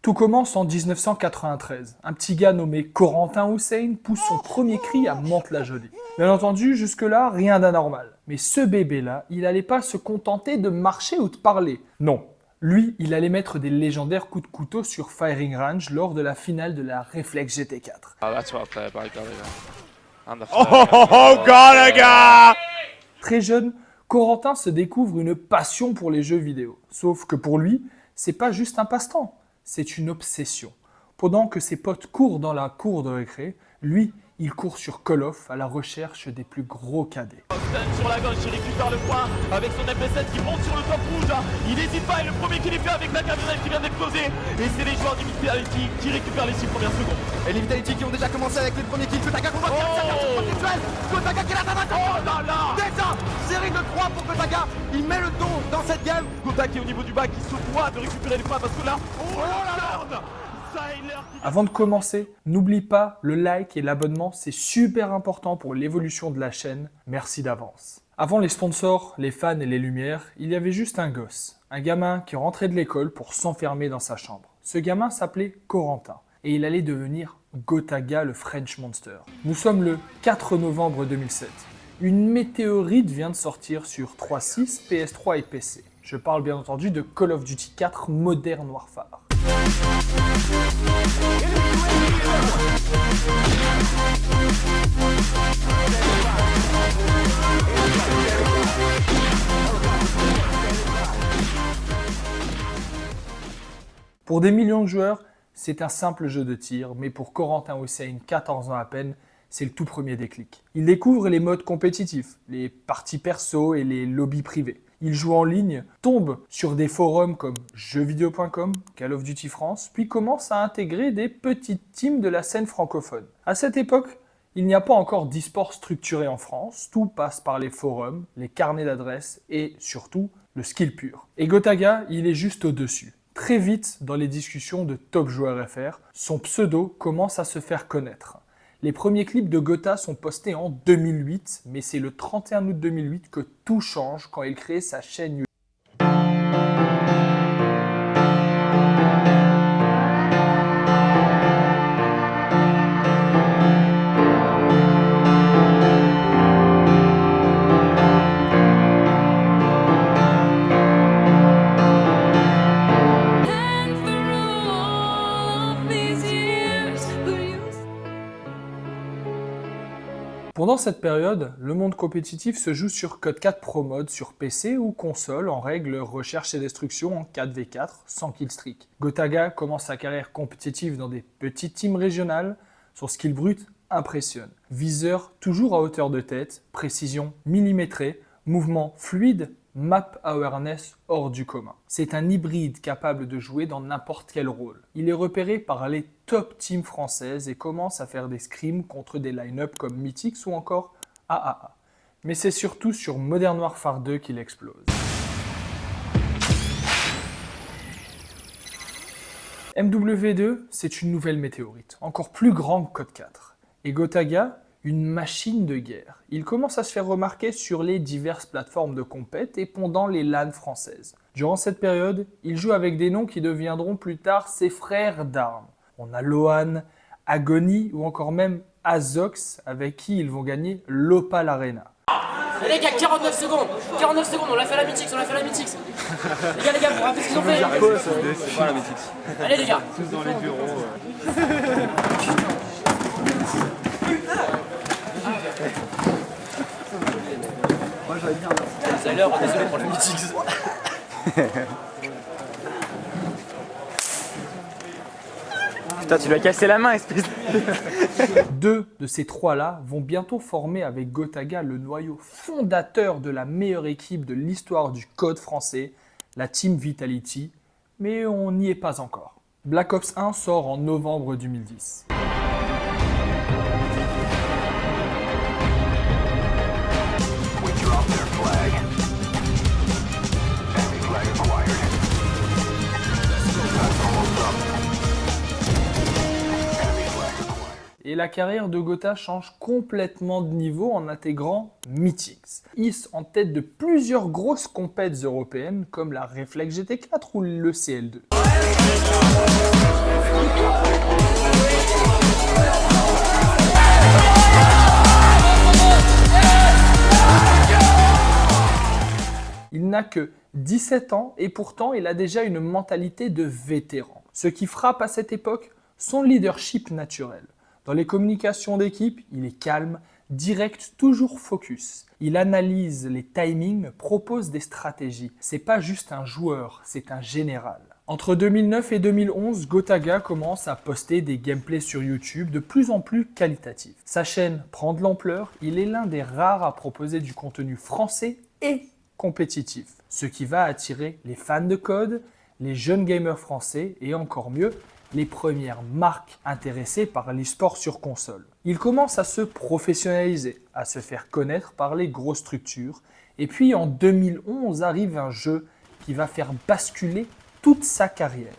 Tout commence en 1993. Un petit gars nommé Corentin Hussein pousse son premier cri à Mantes-la-Jolie. Bien entendu, jusque-là, rien d'anormal. Mais ce bébé-là, il allait pas se contenter de marcher ou de parler. Non. Lui, il allait mettre des légendaires coups de couteau sur Firing Range lors de la finale de la Reflex GT4. That's what I play by golly. And the Oh, Gallagher! Très jeune, Corentin se découvre une passion pour les jeux vidéo. Sauf que pour lui, c'est pas juste un passe-temps, c'est une obsession. Pendant que ses potes courent dans la cour de récré, lui, il court sur Call of à la recherche des plus gros cadets. Sur la gauche, il récupère le point avec son MP7 qui monte sur le top rouge. Il n'hésite pas et le premier qu'il fait avec la camionnette qui vient d'exploser. Et c'est les joueurs d'Ivitality qui récupèrent les 6 premières secondes. Et les Vitality qui ont déjà commencé avec les premiers kills. Gotaga qu'on va faire sa carte sur Duel. Gotaga qui l'a atteint. Oh là là! Déjà, série de 3 pour Gotaga. Il met le ton dans cette game. Gota qui est au niveau du bas qui se doit de récupérer les points parce que là, oh là là! Avant de commencer, n'oublie pas le like et l'abonnement, c'est super important pour l'évolution de la chaîne. Merci d'avance. Avant les sponsors, les fans et les lumières, il y avait juste un gosse, un gamin qui rentrait de l'école pour s'enfermer dans sa chambre. Ce gamin s'appelait Corentin et il allait devenir Gotaga le French Monster. Nous sommes le 4 novembre 2007. Une météorite vient de sortir sur 3.6, PS3 et PC. Je parle bien entendu de Call of Duty 4 Modern Warfare. Pour des millions de joueurs, c'est un simple jeu de tir, mais pour Corentin Hussein, 14 ans à peine, c'est le tout premier déclic. Il découvre les modes compétitifs, les parties perso et les lobbies privés. Il joue en ligne, tombe sur des forums comme jeuxvideo.com, Call of Duty France, puis commence à intégrer des petites teams de la scène francophone. À cette époque, il n'y a pas encore d'e-sport structuré en France, tout passe par les forums, les carnets d'adresses et surtout le skill pur. Et Gotaga, il est juste au-dessus. Très vite, dans les discussions de Top Joueur FR, son pseudo commence à se faire connaître. Les premiers clips de Gota sont postés en 2008, mais c'est le 31 août 2008 que tout change quand il crée sa chaîne YouTube. Pendant cette période, le monde compétitif se joue sur Code 4 Pro Mode sur PC ou console en règle recherche et destruction en 4v4 sans killstreak. Gotaga commence sa carrière compétitive dans des petites teams régionales, son skill brut impressionne. Viseur toujours à hauteur de tête, précision millimétrée, mouvement fluide, map awareness hors du commun. C'est un hybride capable de jouer dans n'importe quel rôle. Il est repéré par les top teams françaises et commence à faire des scrims contre des line-up comme Mythix ou encore AAA. Mais c'est surtout sur Modern Warfare 2 qu'il explose. MW2, c'est une nouvelle météorite, encore plus grande que Code 4. Et Gotaga, une machine de guerre. Il commence à se faire remarquer sur les diverses plateformes de compète et pendant les LAN françaises. Durant cette période, il joue avec des noms qui deviendront plus tard ses frères d'armes. On a Lohan, Agony ou encore même Azox avec qui ils vont gagner l'Opal Arena. Les gars, 49 secondes, on l'a fait à la Mythix, les gars, vous rappelez ce qu'ils ont fait Voilà, Mythix. Allez les gars. Tous dans les bureaux. Moi j'avais bien. Tyler, désolé pour le Mythix. Putain, tu lui as cassé la main, espèce de... Deux de ces trois-là vont bientôt former avec Gotaga le noyau fondateur de la meilleure équipe de l'histoire du code français, la Team Vitality, mais on n'y est pas encore. Black Ops 1 sort en novembre 2010. Et la carrière de Gota change complètement de niveau en intégrant Mythix. Hisse en tête de plusieurs grosses compètes européennes comme la Reflex GT4 ou le CL2. Il n'a que 17 ans et pourtant il a déjà une mentalité de vétéran. Ce qui frappe à cette époque, son leadership naturel. Dans les communications d'équipe, il est calme, direct, toujours focus. Il analyse les timings, propose des stratégies. C'est pas juste un joueur, c'est un général. Entre 2009 et 2011, Gotaga commence à poster des gameplays sur YouTube de plus en plus qualitatifs. Sa chaîne prend de l'ampleur, il est l'un des rares à proposer du contenu français et compétitif, ce qui va attirer les fans de code, les jeunes gamers français et encore mieux, les premières marques intéressées par l'e-sport sur console. Il commence à se professionnaliser, à se faire connaître par les grosses structures, et puis en 2011 arrive un jeu qui va faire basculer toute sa carrière.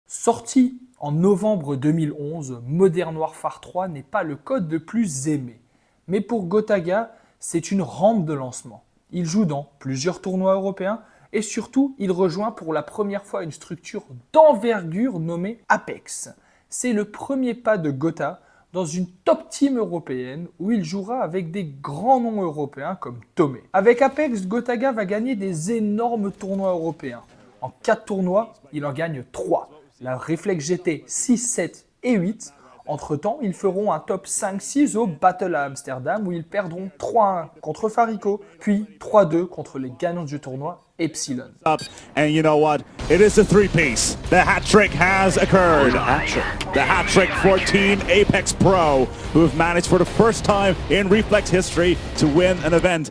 Sorti en novembre 2011, Modern Warfare 3 n'est pas le code le plus aimé. Mais pour Gotaga, c'est une rampe de lancement. Il joue dans plusieurs tournois européens et surtout, il rejoint pour la première fois une structure d'envergure nommée Apex. C'est le premier pas de Gota dans une top team européenne où il jouera avec des grands noms européens comme Tomé. Avec Apex, Gotaga va gagner des énormes tournois européens. En 4 tournois, il en gagne 3. La Reflex GT 6, 7 et 8. Entre-temps, ils feront un top 5-6 au Battle à Amsterdam où ils perdront 3-1 contre Farico, puis 3-2 contre les gagnants du tournoi Epsilon. And you know what? It is a three-piece. The hat-trick has occurred. The hat-trick for Team Apex Pro, who have managed for the first time in Reflex history to win an event.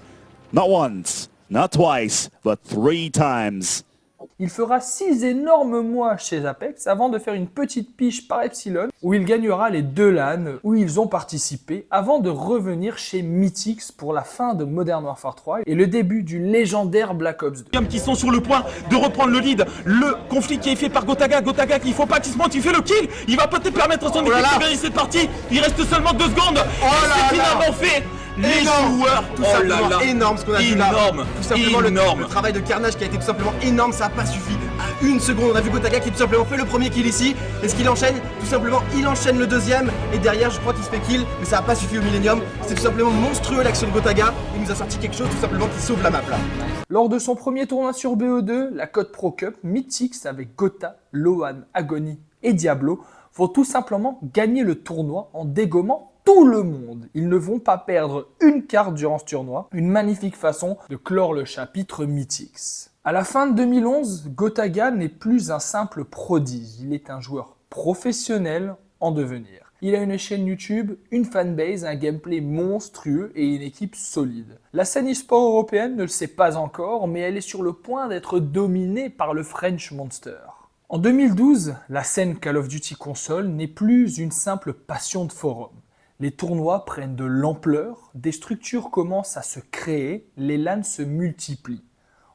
Not once, not twice, but 3 times. Il fera 6 énormes mois chez Apex avant de faire une petite piche par Epsilon où il gagnera les 2 LAN où ils ont participé avant de revenir chez Mythix pour la fin de Modern Warfare 3 et le début du légendaire Black Ops 2. Qui sont sur le point de reprendre le lead. Le conflit qui est fait par Gotaga. Gotaga, il faut pas qu'il se monte, il fait le kill. Il va peut-être permettre à son équipe de gagner cette partie. Il reste seulement 2 secondes. C'est finalement fait. Les joueurs, tout simplement énorme ce qu'on a vu là. Tout simplement le travail de Carnage qui a été tout simplement énorme, ça n'a pas suffi. À 1 seconde, on a vu Gotaga qui tout simplement fait le premier kill ici. Est-ce qu'il enchaîne? Tout simplement, il enchaîne le deuxième. Et derrière, je crois qu'il se fait kill, mais ça n'a pas suffi au Millennium. C'est tout simplement monstrueux l'action de Gotaga. Il nous a sorti quelque chose tout simplement qui sauve la map là. Lors de son premier tournoi sur BO2, la Code Pro Cup, Mythix avec Gota, Lohan, Agony et Diablo vont tout simplement gagner le tournoi en dégommant tout le monde. Ils ne vont pas perdre une carte durant ce tournoi, une magnifique façon de clore le chapitre Mythix. À la fin de 2011, Gotaga n'est plus un simple prodige, il est un joueur professionnel en devenir. Il a une chaîne YouTube, une fanbase, un gameplay monstrueux et une équipe solide. La scène e-sport européenne ne le sait pas encore, mais elle est sur le point d'être dominée par le French Monster. En 2012, la scène Call of Duty console n'est plus une simple passion de forum. Les tournois prennent de l'ampleur, des structures commencent à se créer, les LAN se multiplient.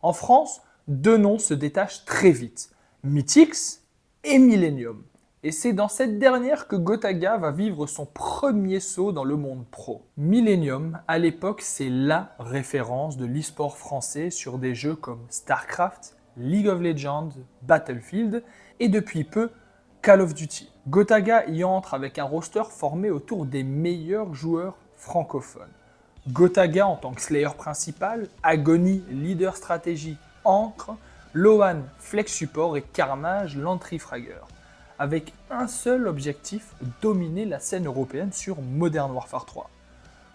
En France, 2 noms se détachent très vite, Mythix et Millennium. Et c'est dans cette dernière que Gotaga va vivre son premier saut dans le monde pro. Millennium, à l'époque, c'est LA référence de l'e-sport français sur des jeux comme StarCraft, League of Legends, Battlefield et depuis peu Call of Duty. Gotaga y entre avec un roster formé autour des meilleurs joueurs francophones. Gotaga en tant que Slayer principal, Agony, leader stratégie, Ancre, Lohan, flex support et Carnage, l'entry fragger. Avec un seul objectif, dominer la scène européenne sur Modern Warfare 3.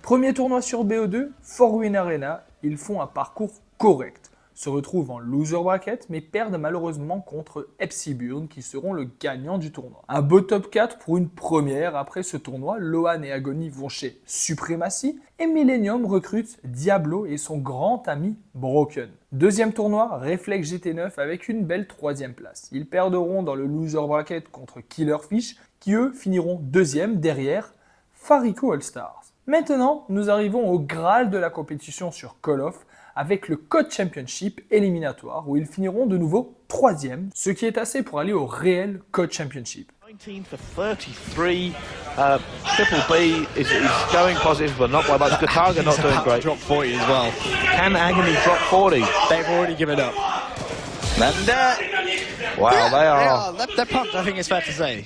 Premier tournoi sur BO2, Forwin Arena, ils font un parcours correct. se retrouvent en loser bracket mais perdent malheureusement contre Epsiburn qui seront le gagnant du tournoi. Un beau top 4 pour une première. Après ce tournoi, Lohan et Agony vont chez Supremacy et Millennium recrute Diablo et son grand ami Broken. Deuxième tournoi, Reflex GT9 avec une belle troisième place. Ils perdront dans le loser bracket contre Killerfish qui eux finiront deuxième derrière Farico All-Stars. Maintenant, nous arrivons au Graal de la compétition sur Call of avec le COD Championship éliminatoire où ils finiront de nouveau troisième, ce qui est assez pour aller au réel COD Championship. 19 for 33. Triple B is going positive, but not by much. Gotaga not doing great. Drop 40 as well. Can Agony drop 40? They've already given up. And wow, they are. They're pumped, I think it's fair to say.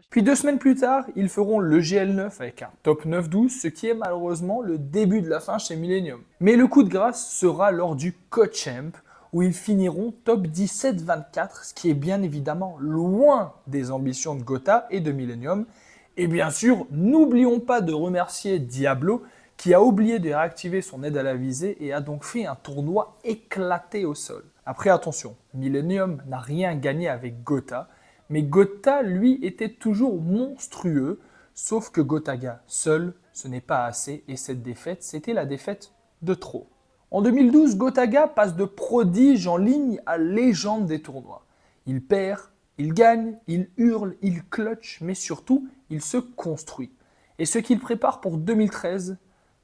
Puis 2 semaines plus tard, ils feront le GL9 avec un top 9-12, ce qui est malheureusement le début de la fin chez Millennium. Mais le coup de grâce sera lors du COD Champ, où ils finiront top 17-24, ce qui est bien évidemment loin des ambitions de Gotha et de Millennium. Et bien sûr, n'oublions pas de remercier Diablo, qui a oublié de réactiver son aide à la visée et a donc fait un tournoi éclaté au sol. Après attention, Millennium n'a rien gagné avec Gotha, mais Gotha, lui, était toujours monstrueux, sauf que Gotaga seul, ce n'est pas assez, et cette défaite, c'était la défaite de trop. En 2012, Gotaga passe de prodige en ligne à légende des tournois. Il perd, il gagne, il hurle, il clutch, mais surtout, il se construit. Et ce qu'il prépare pour 2013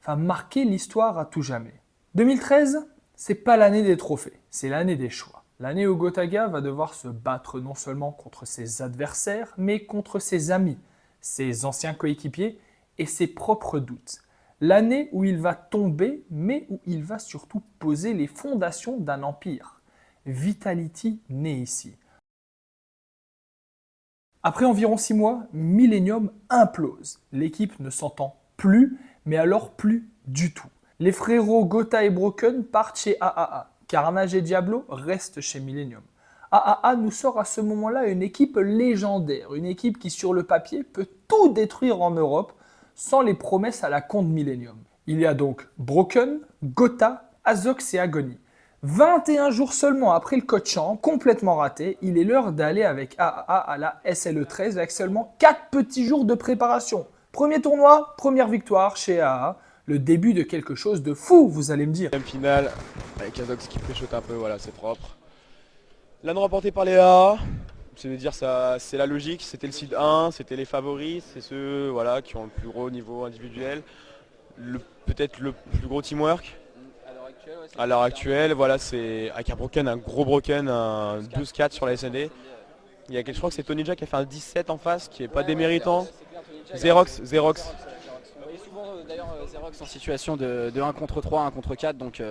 va marquer l'histoire à tout jamais. 2013, c'est pas l'année des trophées, c'est l'année des choix. L'année où Gotaga va devoir se battre non seulement contre ses adversaires, mais contre ses amis, ses anciens coéquipiers et ses propres doutes. L'année où il va tomber, mais où il va surtout poser les fondations d'un empire. Vitality naît ici. Après environ 6 mois, Millennium implose. L'équipe ne s'entend plus, mais alors plus du tout. Les frérots Gotha et Broken partent chez AAA. Carnage et Diablo restent chez Millennium. AAA nous sort à ce moment-là une équipe légendaire, une équipe qui sur le papier peut tout détruire en Europe sans les promesses à la con de Millennium. Il y a donc Broken, Gotha, Azox et Agony. 21 jours seulement après le COD Champ, complètement raté, il est l'heure d'aller avec AAA à la SLE13 avec seulement 4 petits jours de préparation. Premier tournoi, première victoire chez AAA. Le début de quelque chose de fou, vous allez me dire. Finale, avec Azox qui préchote un peu, voilà, c'est propre. L'anneau remporté par les AA, c'est de dire ça, c'est la logique, c'était le seed 1, c'était les favoris, c'est ceux voilà, qui ont le plus gros niveau individuel, peut-être le plus gros teamwork. À l'heure actuelle, voilà, c'est avec un broken, un gros broken, un 12-4 sur la SND. Il y a je crois que c'est Tony Jack qui a fait un 17 en face, qui n'est pas déméritant. Xerox. D'ailleurs Xerox en situation de 1 contre 3, 1 contre 4, donc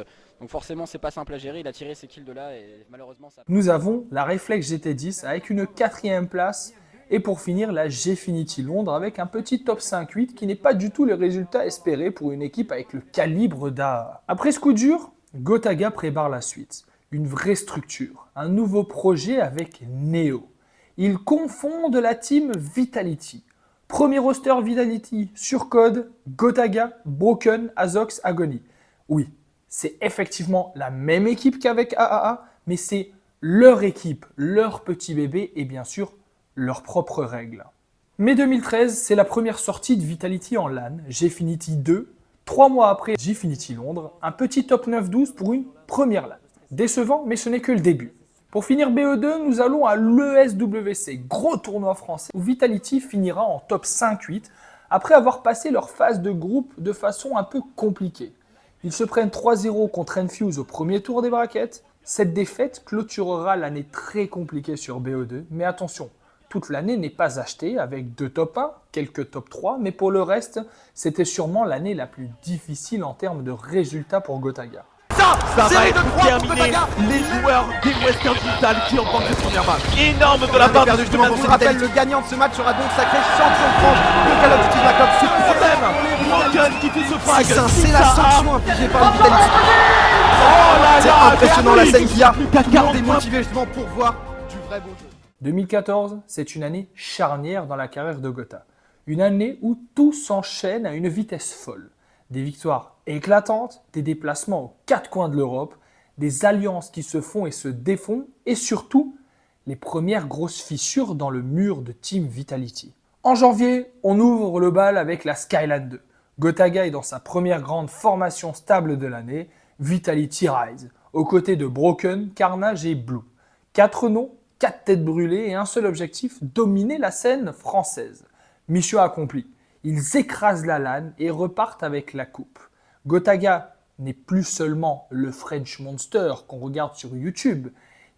forcément c'est pas simple à gérer, il a tiré ses kills de là et malheureusement ça... Nous avons la Reflex GT10 avec une 4e place et pour finir la Gfinity Londres avec un petit top 5-8 qui n'est pas du tout le résultat espéré pour une équipe avec le calibre d'AAA. Après ce coup dur, Gotaga prépare la suite, une vraie structure, un nouveau projet avec Neo. Ils confondent la team Vitality. Premier roster Vitality sur COD, Gotaga, Broken, Azox, Agony. Oui, c'est effectivement la même équipe qu'avec AAA, mais c'est leur équipe, leur petit bébé et bien sûr leurs propres règles. Mai 2013, c'est la première sortie de Vitality en LAN, Gfinity 2. 3 mois après Gfinity Londres, un petit top 9-12 pour une première LAN. Décevant, mais ce n'est que le début. Pour finir BE2, nous allons à l'ESWC, gros tournoi français, où Vitality finira en top 5-8, après avoir passé leur phase de groupe de façon un peu compliquée. Ils se prennent 3-0 contre Enfuse au premier tour des brackets. Cette défaite clôturera l'année très compliquée sur BE2, mais attention, toute l'année n'est pas achetée avec 2 top 1, quelques top 3, mais pour le reste, c'était sûrement l'année la plus difficile en termes de résultats pour Gotaga. Ça va être terminé. Les joueurs des Western Digital qui remportent cette première match. Énorme de la part de justement pour ce rappel, le gagnant de ce match sera donc sacré champion de France de Call of Duty Black Ops. C'est le problème. Broken qui fait ce frag. C'est la sanction infligée par Vitality. Oh là c'est là, impressionnant la scène qu'il y a. Plus qu'à Tout le 40 monde est points. motivé justement pour voir du vrai beau jeu. 2014, c'est une année charnière dans la carrière de Gotha. Une année où tout s'enchaîne à une vitesse folle. Des victoires éclatantes, des déplacements aux quatre coins de l'Europe, des alliances qui se font et se défont, et surtout, les premières grosses fissures dans le mur de Team Vitality. En janvier, on ouvre le bal avec la Skyline 2. Gotaga est dans sa première grande formation stable de l'année, Vitality Rise, aux côtés de Broken, Carnage et Blue. 4 noms, 4 têtes brûlées et un seul objectif, dominer la scène française. Mission accomplie. Ils écrasent la LAN et repartent avec la coupe. Gotaga n'est plus seulement le French Monster qu'on regarde sur YouTube,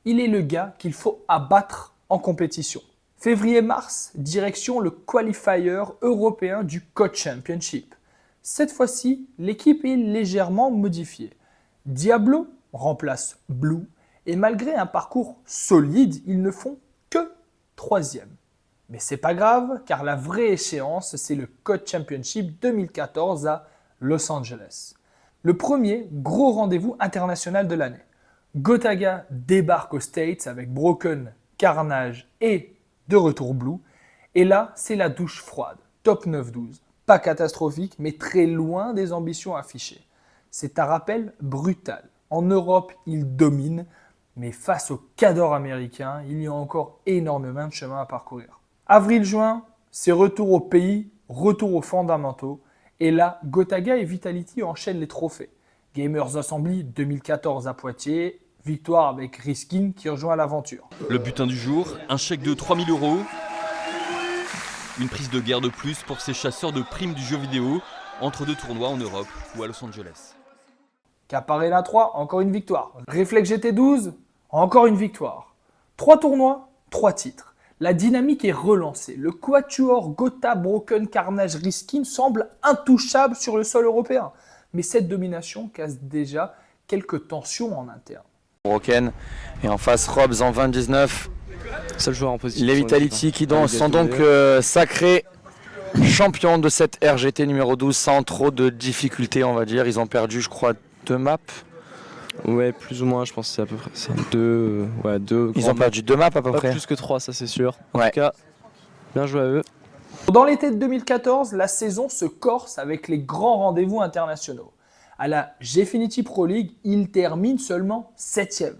il est le gars qu'il faut abattre en compétition. Février-mars, direction le qualifier européen du COD Championship. Cette fois-ci, l'équipe est légèrement modifiée. Diablo remplace Blue et malgré un parcours solide, ils ne font que 3e. Mais c'est pas grave car la vraie échéance, c'est le COD Championship 2014 à Los Angeles. Le premier gros rendez-vous international de l'année. Gotaga débarque aux States avec Broken, Carnage et de retour Blue. Et là, c'est la douche froide. Top 9-12. Pas catastrophique, mais très loin des ambitions affichées. C'est un rappel brutal. En Europe, ils dominent, mais face aux cadors américains, il y a encore énormément de chemin à parcourir. Avril-juin, c'est retour au pays, retour aux fondamentaux. Et là, Gotaga et Vitality enchaînent les trophées. Gamers Assembly 2014 à Poitiers, victoire avec Riskin qui rejoint l'aventure. Le butin du jour, un chèque de 3000 €, une prise de guerre de plus pour ces chasseurs de primes du jeu vidéo entre 2 tournois en Europe ou à Los Angeles. Cap Arena 3, encore une victoire. Reflex GT12, encore une victoire. 3 tournois, 3 titres. La dynamique est relancée. Le quatuor Gotha, Broken, Carnage, Riskin semble intouchable sur le sol européen. Mais cette domination casse déjà quelques tensions en interne. Broken et en face Robs en 20-19. Seul joueur en position. Les Vitality qui sont donc sacrés champions de cette RGT numéro 12 sans trop de difficultés, on va dire. Ils ont perdu, je crois, 2 maps. Ouais, plus ou moins, je pense que c'est à peu près ça. 2. Ils ont perdu 2 maps à peu Pas près. plus que 3, ça c'est sûr. En Ouais. tout cas, bien joué à eux. Dans l'été de 2014, la saison se corse avec les grands rendez-vous internationaux. À la Gfinity Pro League, il termine seulement 7e.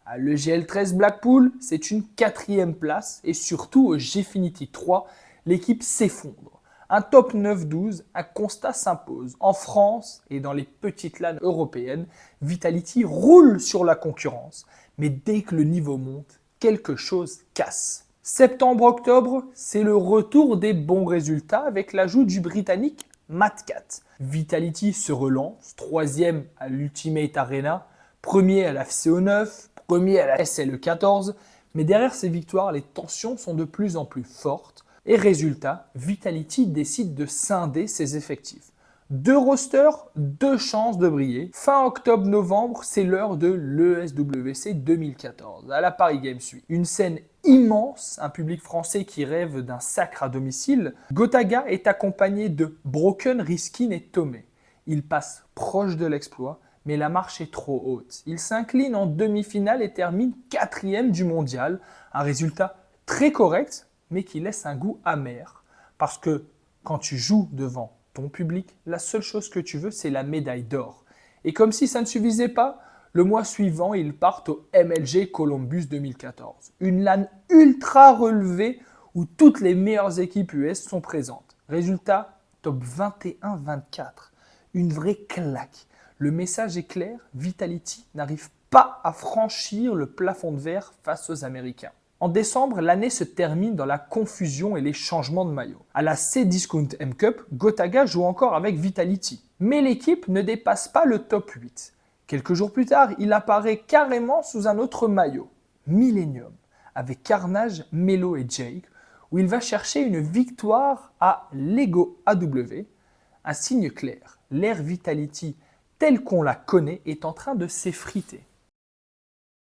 À l'EGL 13 Blackpool, c'est une 4e place et surtout au Gfinity 3, l'équipe s'effondre. Un top 9-12, un constat s'impose. En France et dans les petites LAN européennes, Vitality roule sur la concurrence. Mais dès que le niveau monte, quelque chose casse. Septembre-octobre, c'est le retour des bons résultats avec l'ajout du Britannique Matcat. Vitality se relance, 3e à l'Ultimate Arena, 1er à la FCO9, 1er à la SLE 14, mais derrière ces victoires, les tensions sont de plus en plus fortes et résultat, Vitality décide de scinder ses effectifs. 2 rosters, 2 chances de briller. Fin octobre-novembre, c'est l'heure de l'ESWC 2014 à la Paris Games Week. Une scène immense, un public français qui rêve d'un sacre à domicile. Gotaga est accompagné de Broken, Riskin et Tomé. Il passe proche de l'exploit, mais la marche est trop haute. Il s'incline en demi-finale et termine 4e du mondial. Un résultat très correct, mais qui laisse un goût amer. Parce que quand tu joues devant ton public, la seule chose que tu veux, c'est la médaille d'or. Et comme si ça ne suffisait pas, le mois suivant, ils partent au MLG Columbus 2014. Une LAN ultra relevée où toutes les meilleures équipes US sont présentes. Résultat, top 21-24. Une vraie claque. Le message est clair, Vitality n'arrive pas à franchir le plafond de verre face aux Américains. En décembre, l'année se termine dans la confusion et les changements de maillot. À la C-Discount M-Cup, Gotaga joue encore avec Vitality. Mais l'équipe ne dépasse pas le top 8. Quelques jours plus tard, il apparaît carrément sous un autre maillot, Millennium, avec Carnage, Melo et Jake, où il va chercher une victoire à Lego AW. Un signe clair, l'ère Vitality telle qu'on la connaît est en train de s'effriter.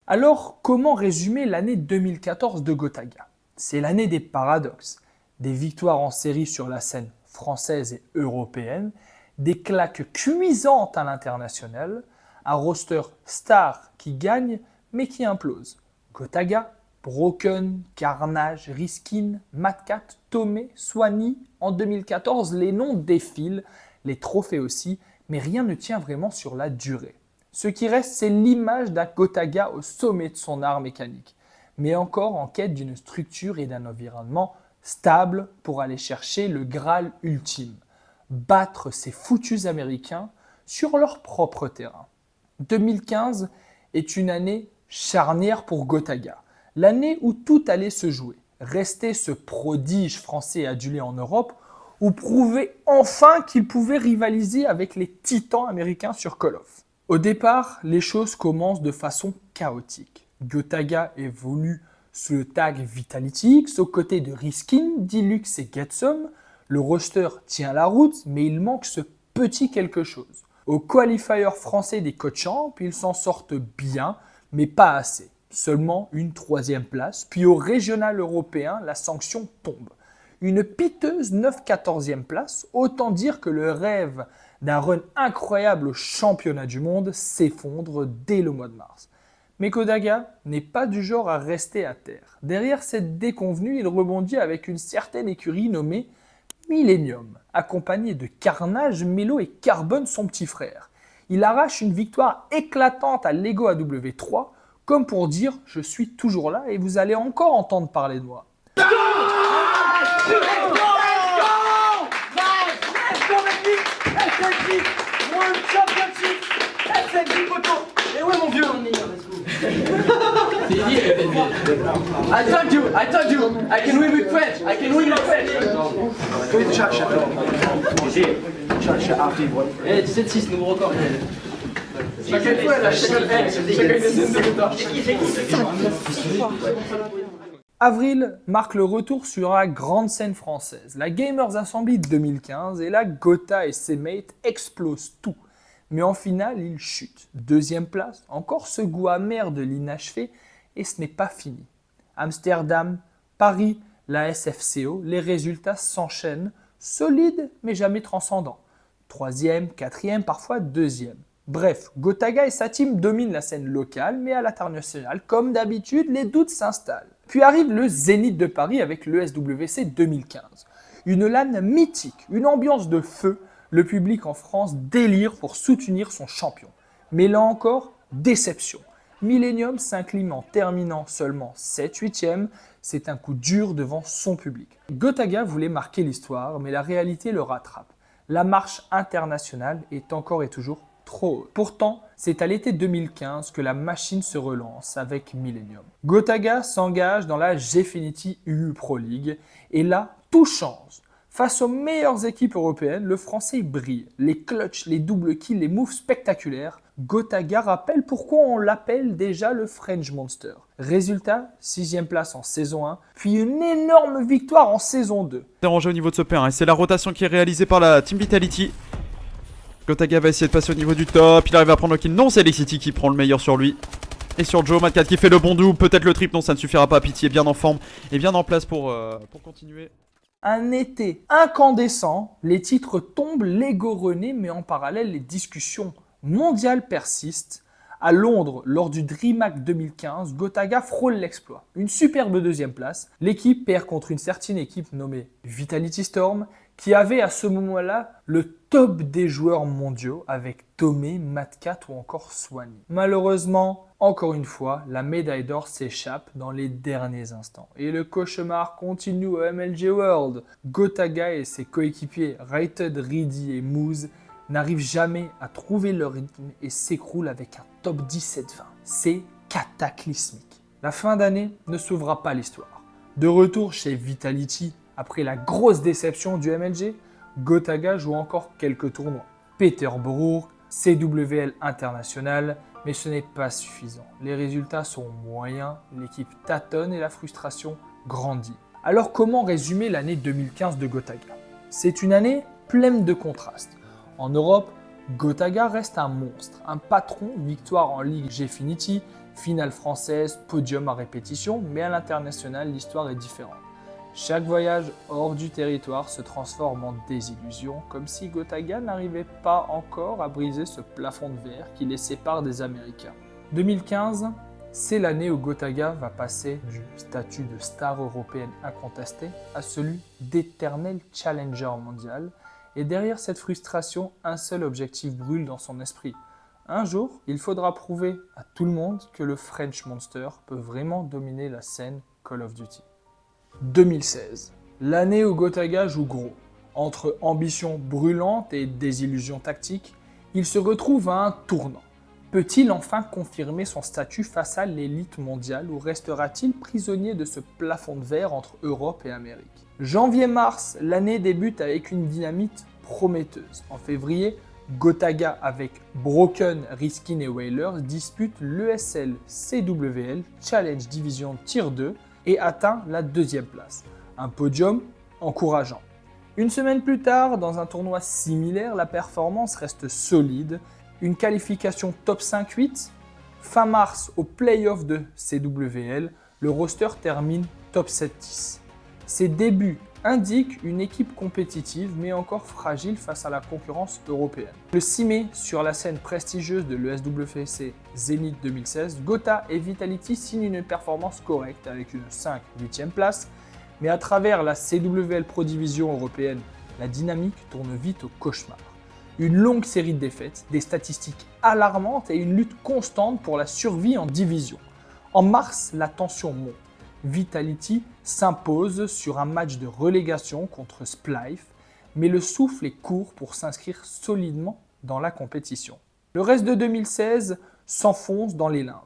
Alors, comment résumer l'année 2014 de Gotaga? C'est l'année des paradoxes, des victoires en série sur la scène française et européenne, des claques cuisantes à l'international, un roster star qui gagne mais qui implose. Gotaga, Broken, Carnage, Riskin, Matcat, Tomé, Swanee. En 2014, les noms défilent, les trophées aussi, mais rien ne tient vraiment sur la durée. Ce qui reste, c'est l'image d'un Gotaga au sommet de son art mécanique, mais encore en quête d'une structure et d'un environnement stable pour aller chercher le Graal ultime, battre ces foutus Américains sur leur propre terrain. 2015 est une année charnière pour Gotaga, l'année où tout allait se jouer. Rester ce prodige français adulé en Europe ou prouver enfin qu'il pouvait rivaliser avec les titans américains sur Call of. Au départ, les choses commencent de façon chaotique. Gotaga évolue sous le tag Vitality X aux côtés de Riskin, Dilux et Getsum. Le roster tient la route, mais il manque ce petit quelque chose. Au qualifier français des Cochamp, ils s'en sortent bien, mais pas assez. Seulement une 3e place, puis au régional européen, la sanction tombe. Une piteuse 9-14e place, autant dire que le rêve d'un run incroyable au championnat du monde s'effondre dès le mois de mars. Mais Gotaga n'est pas du genre à rester à terre. Derrière cette déconvenue, il rebondit avec une certaine écurie nommée Millennium, accompagné de Carnage, Melo et Carbone, son petit frère. Il arrache une victoire éclatante à Lego AW3, comme pour dire « je suis toujours là et vous allez encore entendre parler de moi ». Et ouais mon vieux. I told you, I can win with French, I can win with French. Eh, 17-6, nouveau record. Chacun fois, là, chacun Avril marque le retour sur la grande scène française. La Gamers Assembly 2015 et là, Gotha et ses mates explosent tout. Mais en finale, ils chutent. 2e place, encore ce goût amer de l'inachevé, et ce n'est pas fini. Amsterdam, Paris, la SFCO, les résultats s'enchaînent, solides mais jamais transcendants. 3e, 4e, parfois 2e. Bref, Gotaga et sa team dominent la scène locale, mais à l'international, comme d'habitude, les doutes s'installent. Puis arrive le Zénith de Paris avec le SWC 2015. Une LAN mythique, une ambiance de feu. Le public en France délire pour soutenir son champion. Mais là encore, déception. Millennium s'incline en terminant seulement 7/8e. C'est un coup dur devant son public. Gotaga voulait marquer l'histoire, mais la réalité le rattrape. La marche internationale est encore et toujours trop haute. Pourtant, c'est à l'été 2015 que la machine se relance avec Millennium. Gotaga s'engage dans la Gfinity UU Pro League et là, tout change. Face aux meilleures équipes européennes, le français brille. Les clutches, les doubles kills, les moves spectaculaires. Gotaga rappelle pourquoi on l'appelle déjà le French Monster. Résultat, 6e place en saison 1, puis une énorme victoire en saison 2. Dérangé au niveau de ce P1 et c'est la rotation qui est réalisée par la Team Vitality. Gotaga va essayer de passer au niveau du top, il arrive à prendre le kill. Non, c'est Lexity qui prend le meilleur sur lui. Et sur Joe, Mad4 qui fait le bon double, peut-être le triple, non ça ne suffira pas. Pitié bien en forme et bien en place pour continuer. Un été incandescent, les titres tombent, l'ego renaît, mais en parallèle, les discussions mondiales persistent. À Londres, lors du DreamHack 2015, Gotaga frôle l'exploit. Une superbe 2e place. L'équipe perd contre une certaine équipe nommée Vitality Storm, qui avait à ce moment-là le top des joueurs mondiaux avec Tomé, Mad4 ou encore Swanny. Malheureusement, encore une fois, la médaille d'or s'échappe dans les derniers instants. Et le cauchemar continue au MLG World. Gotaga et ses coéquipiers Rated, Reedy et Moose n'arrivent jamais à trouver leur rythme et s'écroulent avec un top 17-20. C'est cataclysmique. La fin d'année ne sauvera pas l'histoire. De retour chez Vitality, après la grosse déception du MLG, Gotaga joue encore quelques tournois. Peterborough, CWL International, mais ce n'est pas suffisant. Les résultats sont moyens, l'équipe tâtonne et la frustration grandit. Alors comment résumer l'année 2015 de Gotaga? C'est une année pleine de contrastes. En Europe, Gotaga reste un monstre, un patron, victoire en Ligue Gfinity, finale française, podium à répétition, mais à l'international, l'histoire est différente. Chaque voyage hors du territoire se transforme en désillusion, comme si Gotaga n'arrivait pas encore à briser ce plafond de verre qui les sépare des Américains. 2015, c'est l'année où Gotaga va passer du statut de star européenne incontestée à celui d'éternel challenger mondial, Et derrière cette frustration, un seul objectif brûle dans son esprit. Un jour, il faudra prouver à tout le monde que le French Monster peut vraiment dominer la scène Call of Duty. 2016, l'année où Gotaga joue gros. Entre ambition brûlante et désillusion tactique, il se retrouve à un tournant. Peut-il enfin confirmer son statut face à l'élite mondiale ou restera-t-il prisonnier de ce plafond de verre entre Europe et Amérique? Janvier-mars, l'année débute avec une dynamite prometteuse. En février, Gotaga avec Broken, Riskin et Whalers dispute l'ESL CWL Challenge Division Tier 2 et atteint la 2e place. Un podium encourageant. Une semaine plus tard, dans un tournoi similaire, la performance reste solide. Une qualification top 5-8. Fin mars, au play-off de CWL, le roster termine top 7-10. Ses débuts indiquent une équipe compétitive mais encore fragile face à la concurrence européenne. Le 6 mai, sur la scène prestigieuse de l'ESWC Zénith 2016, Gotha et Vitality signent une performance correcte avec une 5-8e place, mais à travers la CWL Pro Division européenne, la dynamique tourne vite au cauchemar. Une longue série de défaites, des statistiques alarmantes et une lutte constante pour la survie en division. En mars, la tension monte. Vitality s'impose sur un match de relégation contre Splyth, mais le souffle est court pour s'inscrire solidement dans la compétition. Le reste de 2016 s'enfonce dans les limbes.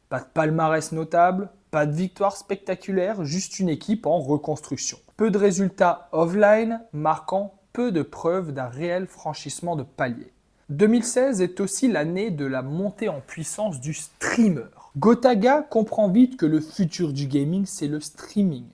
Pas de palmarès notable, pas de victoire spectaculaire, juste une équipe en reconstruction. Peu de résultats offline, marquant peu de preuves d'un réel franchissement de palier. 2016 est aussi l'année de la montée en puissance du streamer. Gotaga comprend vite que le futur du gaming, c'est le streaming.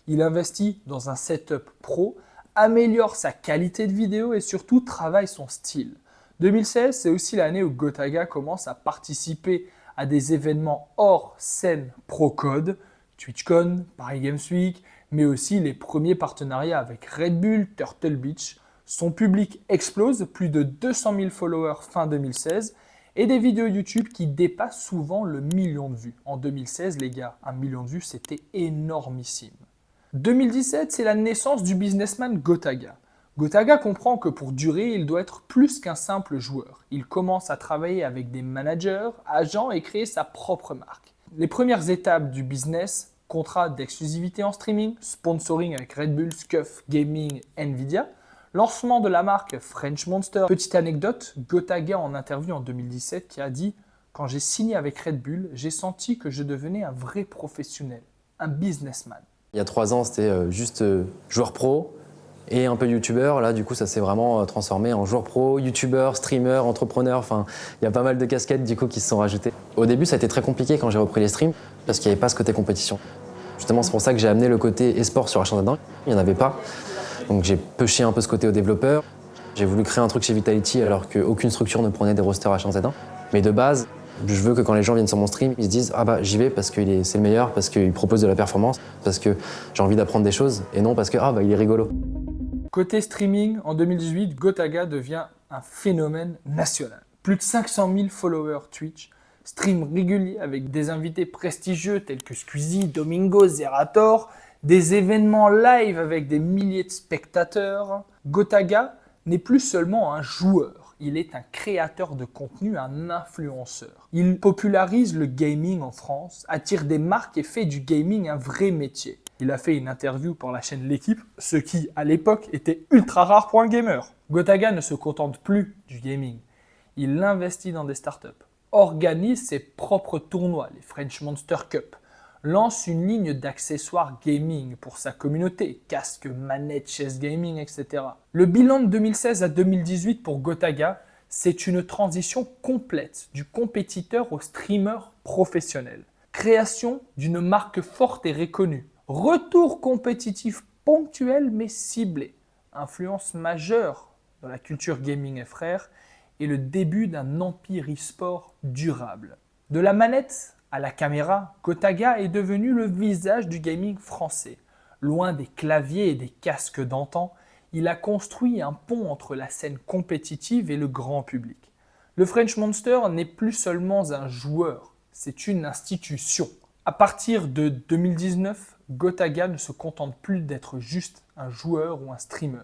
Il investit dans un setup pro, améliore sa qualité de vidéo et surtout travaille son style. 2016, c'est aussi l'année où Gotaga commence à participer à des événements hors scène pro-code, TwitchCon, Paris Games Week, mais aussi les premiers partenariats avec Red Bull, Turtle Beach. Son public explose, plus de 200 000 followers fin 2016, et des vidéos YouTube qui dépassent souvent le 1 million de vues. En 2016, les gars, 1 million de vues, c'était énormissime. 2017, c'est la naissance du businessman Gotaga. Gotaga comprend que pour durer, il doit être plus qu'un simple joueur. Il commence à travailler avec des managers, agents et créer sa propre marque. Les premières étapes du business, contrat d'exclusivité en streaming, sponsoring avec Red Bull, Scuf, Gaming, Nvidia, lancement de la marque French Monster. Petite anecdote, Gotaga en interview en 2017 qui a dit « Quand j'ai signé avec Red Bull, j'ai senti que je devenais un vrai professionnel, un businessman. » Il y a 3 ans, c'était juste joueur pro et un peu youtubeur. Là, du coup, ça s'est vraiment transformé en joueur pro, youtubeur, streamer, entrepreneur. Enfin, il y a pas mal de casquettes du coup qui se sont rajoutées. Au début, ça a été très compliqué quand j'ai repris les streams parce qu'il n'y avait pas ce côté compétition. Justement, c'est pour ça que j'ai amené le côté e-sport sur H1Z1. Il n'y en avait pas. Donc j'ai pushé un peu ce côté aux développeurs. J'ai voulu créer un truc chez Vitality alors qu'aucune structure ne prenait des rosters H1Z1. Mais de base, je veux que quand les gens viennent sur mon stream, ils se disent « Ah bah j'y vais parce que c'est le meilleur, parce qu'il propose de la performance, parce que j'ai envie d'apprendre des choses et non parce que ah bah il est rigolo ». Côté streaming, en 2018, Gotaga devient un phénomène national. Plus de 500 000 followers Twitch, stream régulier avec des invités prestigieux tels que Squeezie, Domingo, Zerator, des événements live avec des milliers de spectateurs. Gotaga n'est plus seulement un joueur, il est un créateur de contenu, un influenceur. Il popularise le gaming en France, attire des marques et fait du gaming un vrai métier. Il a fait une interview pour la chaîne L'équipe, ce qui, à l'époque, était ultra rare pour un gamer. Gotaga ne se contente plus du gaming. Il investit dans des startups, organise ses propres tournois, les French Monster Cup, lance une ligne d'accessoires gaming pour sa communauté, casque, manette, chaise gaming, etc. Le bilan de 2016 à 2018 pour Gotaga, c'est une transition complète du compétiteur au streamer professionnel. Création d'une marque forte et reconnue. Retour compétitif ponctuel mais ciblé. Influence majeure dans la culture gaming et frères et le début d'un empire e-sport durable. De la manette à la caméra, Gotaga est devenu le visage du gaming français. Loin des claviers et des casques d'antan, il a construit un pont entre la scène compétitive et le grand public. Le French Monster n'est plus seulement un joueur, c'est une institution. À partir de 2019, Gotaga ne se contente plus d'être juste un joueur ou un streamer.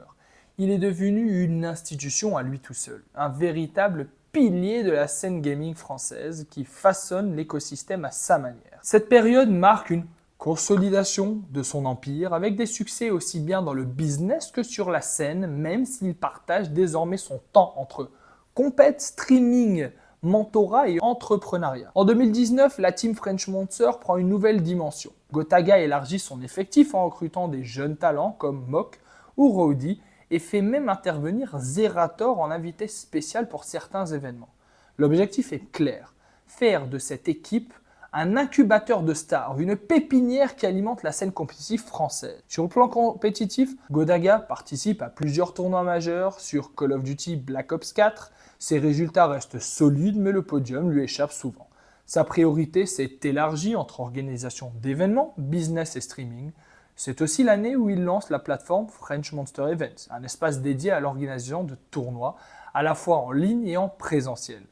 il est devenu une institution à lui tout seul, un véritable pilier de la scène gaming française qui façonne l'écosystème à sa manière. Cette période marque une consolidation de son empire avec des succès aussi bien dans le business que sur la scène, même s'il partage désormais son temps entre compète, streaming, mentorat et entrepreneuriat. En 2019, la team French Monster prend une nouvelle dimension. Gotaga élargit son effectif en recrutant des jeunes talents comme Mock ou Rowdy et fait même intervenir Zerator en invité spécial pour certains événements. L'objectif est clair, faire de cette équipe un incubateur de stars, une pépinière qui alimente la scène compétitive française. Sur le plan compétitif, Gotaga participe à plusieurs tournois majeurs sur Call of Duty Black Ops 4. Ses résultats restent solides, mais le podium lui échappe souvent. Sa priorité s'est élargie entre organisation d'événements, business et streaming. C'est aussi l'année où il lance la plateforme French Monster Events, un espace dédié à l'organisation de tournois, à la fois en ligne et en présentiel.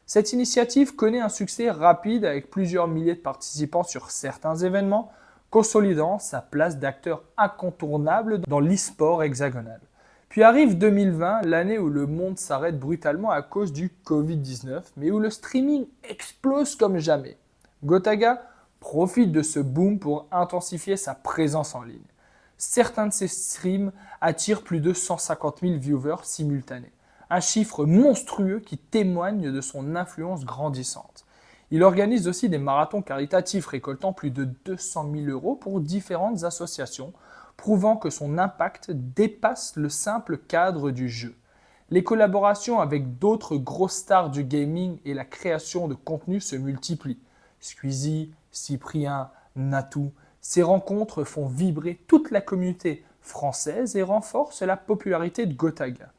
Cette initiative connaît un succès rapide avec plusieurs milliers de participants sur certains événements, consolidant sa place d'acteur incontournable dans l'e-sport hexagonal. Puis arrive 2020, l'année où le monde s'arrête brutalement à cause du Covid-19, mais où le streaming explose comme jamais. Gotaga profite de ce boom pour intensifier sa présence en ligne. Certains de ses streams attirent plus de 150 000 viewers simultanés. Un chiffre monstrueux qui témoigne de son influence grandissante. Il organise aussi des marathons caritatifs récoltant plus de 200 000 € pour différentes associations, prouvant que son impact dépasse le simple cadre du jeu. Les collaborations avec d'autres grosses stars du gaming et la création de contenu se multiplient. Squeezie, Cyprien, Natou, ces rencontres font vibrer toute la communauté française et renforcent la popularité de Gotaga.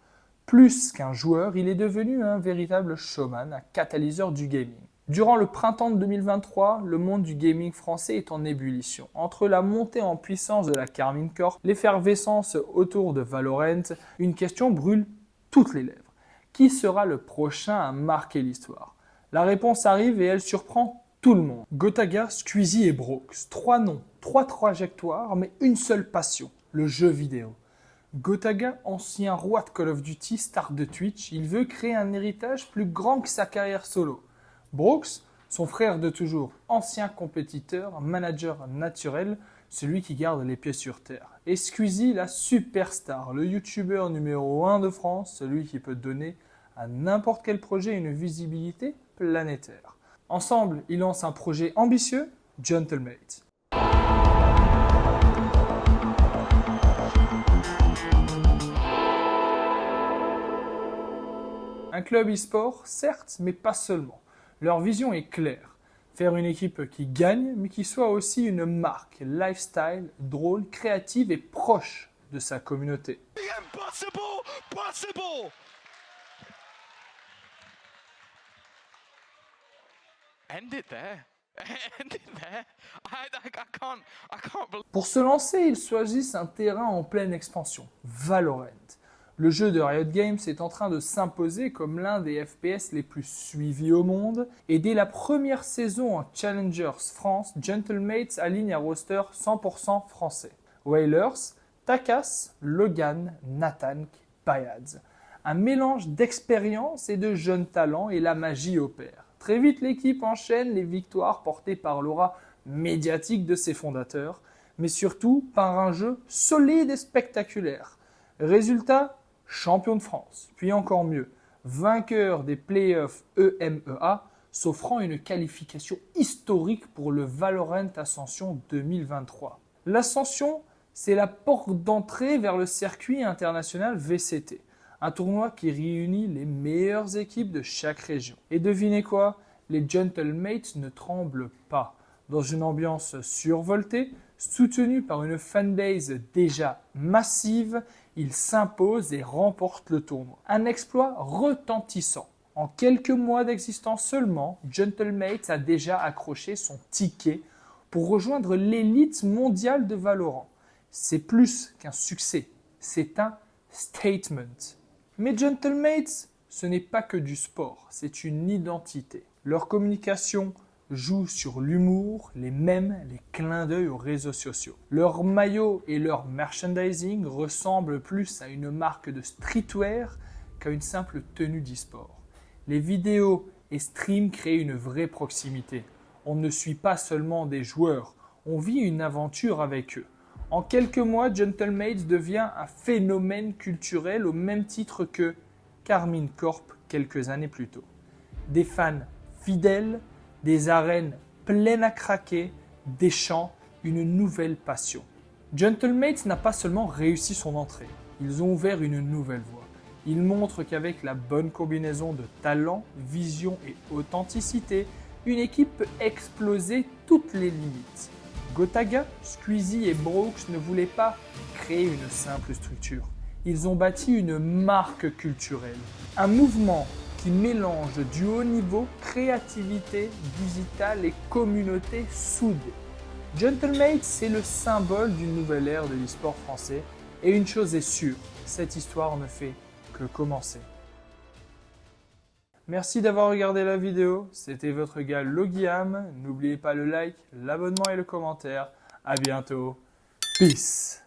Plus qu'un joueur, il est devenu un véritable showman, un catalyseur du gaming. Durant le printemps de 2023, le monde du gaming français est en ébullition. Entre la montée en puissance de la Karmine Corp, l'effervescence autour de Valorant, une question brûle toutes les lèvres. Qui sera le prochain à marquer l'histoire? La réponse arrive et elle surprend tout le monde. Gotaga, Squeezie et Brox. 3 noms, 3 trajectoires, mais une seule passion, le jeu vidéo. Gotaga, ancien roi de Call of Duty, star de Twitch, il veut créer un héritage plus grand que sa carrière solo. Brox, son frère de toujours, ancien compétiteur, manager naturel, celui qui garde les pieds sur terre. Et Squeezie, la superstar, le youtubeur numéro 1 de France, celui qui peut donner à n'importe quel projet une visibilité planétaire. Ensemble, ils lancent un projet ambitieux, Gentlemate. Un club e-sport, certes, mais pas seulement. Leur vision est claire. Faire une équipe qui gagne, mais qui soit aussi une marque, lifestyle, drôle, créative et proche de sa communauté. Pour se lancer, ils choisissent un terrain en pleine expansion, Valorant. Le jeu de Riot Games est en train de s'imposer comme l'un des FPS les plus suivis au monde, et dès la première saison en Challengers France, Gentlemates aligne un roster 100% français. Whalers, Takas, Logan, Nathan, Payads. Un mélange d'expérience et de jeunes talents et la magie opère. Très vite, l'équipe enchaîne les victoires portées par l'aura médiatique de ses fondateurs, mais surtout par un jeu solide et spectaculaire. Résultat, champion de France, puis encore mieux, vainqueur des playoffs EMEA, s'offrant une qualification historique pour le Valorant Ascension 2023. L'Ascension, c'est la porte d'entrée vers le circuit international VCT, un tournoi qui réunit les meilleures équipes de chaque région. Et devinez quoi? Les Gentlemates ne tremblent pas. Dans une ambiance survoltée, soutenue par une fanbase déjà massive, ils s'imposent et remportent le tournoi. Un exploit retentissant. En quelques mois d'existence seulement, Gentlemates a déjà accroché son ticket pour rejoindre l'élite mondiale de Valorant. C'est plus qu'un succès, c'est un statement. Mais Gentlemates, ce n'est pas que du sport, c'est une identité. Leur communication jouent sur l'humour, les mèmes, les clins d'œil aux réseaux sociaux. Leurs maillots et leur merchandising ressemblent plus à une marque de streetwear qu'à une simple tenue d'e-sport. Les vidéos et streams créent une vraie proximité. On ne suit pas seulement des joueurs, on vit une aventure avec eux. En quelques mois, Gentlemates devient un phénomène culturel au même titre que Karmine Corp quelques années plus tôt. Des fans fidèles, des arènes pleines à craquer, des chants, une nouvelle passion. Gentlemates n'a pas seulement réussi son entrée, ils ont ouvert une nouvelle voie. Ils montrent qu'avec la bonne combinaison de talent, vision et authenticité, une équipe peut exploser toutes les limites. Gotaga, Squeezie et Brooks ne voulaient pas créer une simple structure. Ils ont bâti une marque culturelle, un mouvement qui mélange du haut niveau, créativité digitale et communauté soudée. Gentlemates, c'est le symbole d'une nouvelle ère de l'e-sport français et une chose est sûre, cette histoire ne fait que commencer. Merci d'avoir regardé la vidéo, c'était votre gars Logiam. N'oubliez pas le like, l'abonnement et le commentaire. À bientôt. Peace.